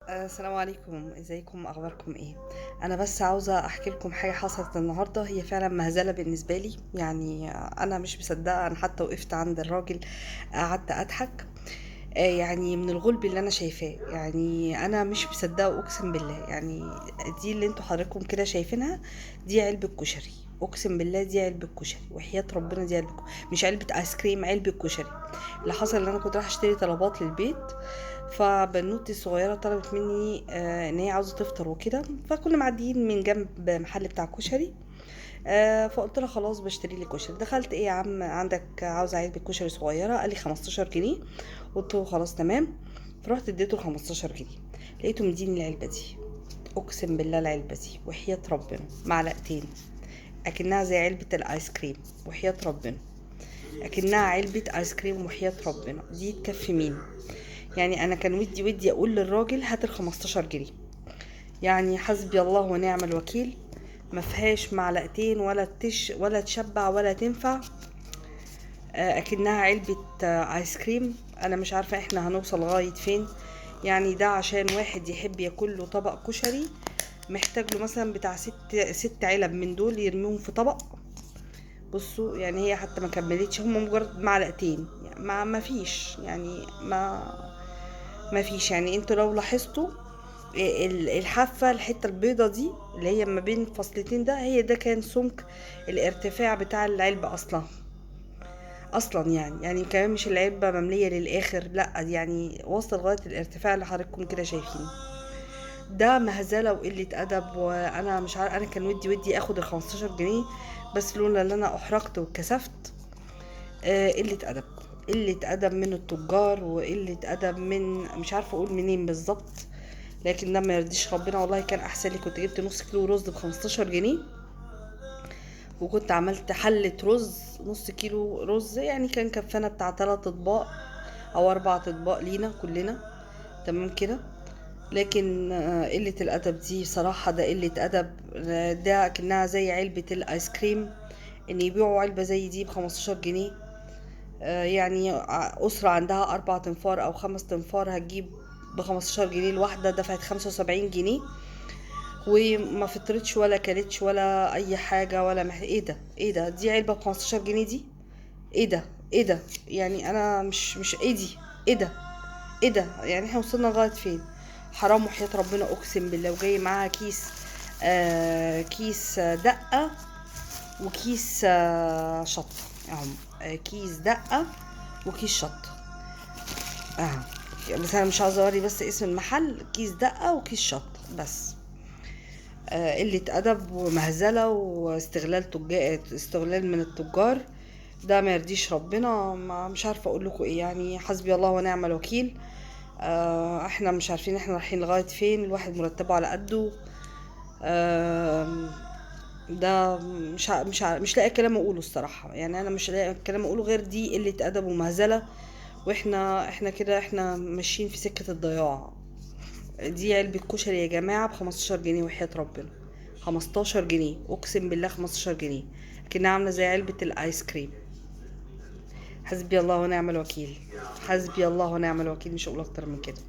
السلام عليكم، ازيكم، اخباركم ايه؟ انا بس عاوزه احكي لكم حاجه حصلت النهارده، هي فعلا مهزله بالنسبه لي. يعني انا مش مصدقه. انا حتى وقفت عند الراجل قعدت اضحك. يعني من الغلب اللي انا شايفاه، يعني انا مش مصدقه اقسم بالله. يعني دي اللي انتوا حضراتكم كده شايفينها، دي علبه كشري. اقسم بالله دي علبه كشري، وحياه ربنا دي علبه مش علبه ايس كريم، علبه كشري. اللي حصل ان انا كنت رايحه اشتري طلبات للبيت، فبنوتي الصغيره طلبت مني ان هي عاوزه تفطر وكده، فكنا معديين من جنب محل بتاع كشري. فقلت لها خلاص بشتري لي كشري. دخلت: ايه يا عم عندك عاوزه علبه كشري صغيره؟ قال لي 15 جنيه. قلت له خلاص تمام. فرحت اديته ال 15 جنيه، لقيته مديني العلبه دي. اقسم بالله العلبه دي وحياه ربنا معلقتين، اكنها زي علبه الايس كريم. وحياه ربنا اكنها علبه ايس كريم، وحياه ربنا دي تكفي مين؟ يعني انا كان ودي اقول للراجل هات ال 15 جنيه. يعني حسبي الله ونعم الوكيل. ما فيهاش معلقتين ولا ولا تشبع ولا تنفع. اكنها علبة ايس كريم. انا مش عارفة احنا هنوصل لغاية فين. يعني ده عشان واحد يحب ياكل له طبق كشري محتاج له مثلا بتاع ست علب من دول يرميهم في طبق. بصوا يعني هي حتى ما كملتش، هم مجرد معلقتين. يعني ما فيش، يعني ما فيش. يعني انتوا لو لاحظتوا الحافة، الحتة البيضة دي اللي هي ما بين فصلتين، ده هي ده كان سمك الارتفاع بتاع العلبة اصلا. يعني كمان مش العلبة مملية للاخر، لا، يعني واصلة لغاية الارتفاع اللي حضراتكم كده شايفينه. ده مهزلة وقلة ادب. وانا مش عارف، انا كان ودي اخد ال 15 جنيه، بس لولا ان انا احرجت واتكسفت. قلة ادب، قلة ادب من التجار، وقلة ادب من مش عارفة اقول منين بالظبط. لكن ده ما يرضيش ربنا. والله كان احسن لي كنت جبت نص كيلو رز ب 15 جنيه، وكنت عملت حلة رز. نص كيلو رز يعني كان كفانا بتاع 3 اطباق او 4 اطباق لينا كلنا. تمام كده. لكن قلة الادب دي صراحة ده قلة ادب. ده كأنها زي علبة الايس كريم، ان يبيعوا علبة زي دي ب 15 جنيه. يعني أسرة عندها 4 تنفار أو 5 تنفار هتجيب ب 15 جنيه الواحدة، دفعت 75 جنيه، وما فطرتش ولا كلتش ولا أي حاجة ولا ايه ده؟ ايه ده؟ دي علبة ب 15 جنيه دي؟ ايه ده؟ ايه ده؟ يعني أنا مش ايه دي؟ ايه ده؟ ايه ده؟ يعني احنا وصلنا لغاية فين؟ حرام وحياة ربنا أقسم بالله. وجاي معاها كيس كيس دقة، وكيس شطة اهو. كيس دقة وكيس شطة اهو. بس انا مش عاوزه اوري بس اسم المحل. كيس دقة وكيس شطة بس. قلة ادب ومهزلة واستغلال استغلال من التجار. ده ما يرضيش ربنا. مش عارفه اقول لكم ايه. يعني حسبي الله ونعم الوكيل. احنا مش عارفين احنا رايحين لغايه فين. الواحد مرتبه على قده. آه ده مش لاقي كلام اقوله الصراحه. يعني انا مش لاقي كلام اقوله غير دي قله ادب ومهزله. واحنا كده احنا ماشيين في سكه الضياع. دي علبه كشري يا جماعه ب 15 جنيه، وحياه ربنا 15 جنيه، اقسم بالله 15 جنيه، لكنها عامله زي علبه الايس كريم. حسبي الله ونعم الوكيل. حسبي الله ونعم الوكيل، مش هقول اكتر من كده.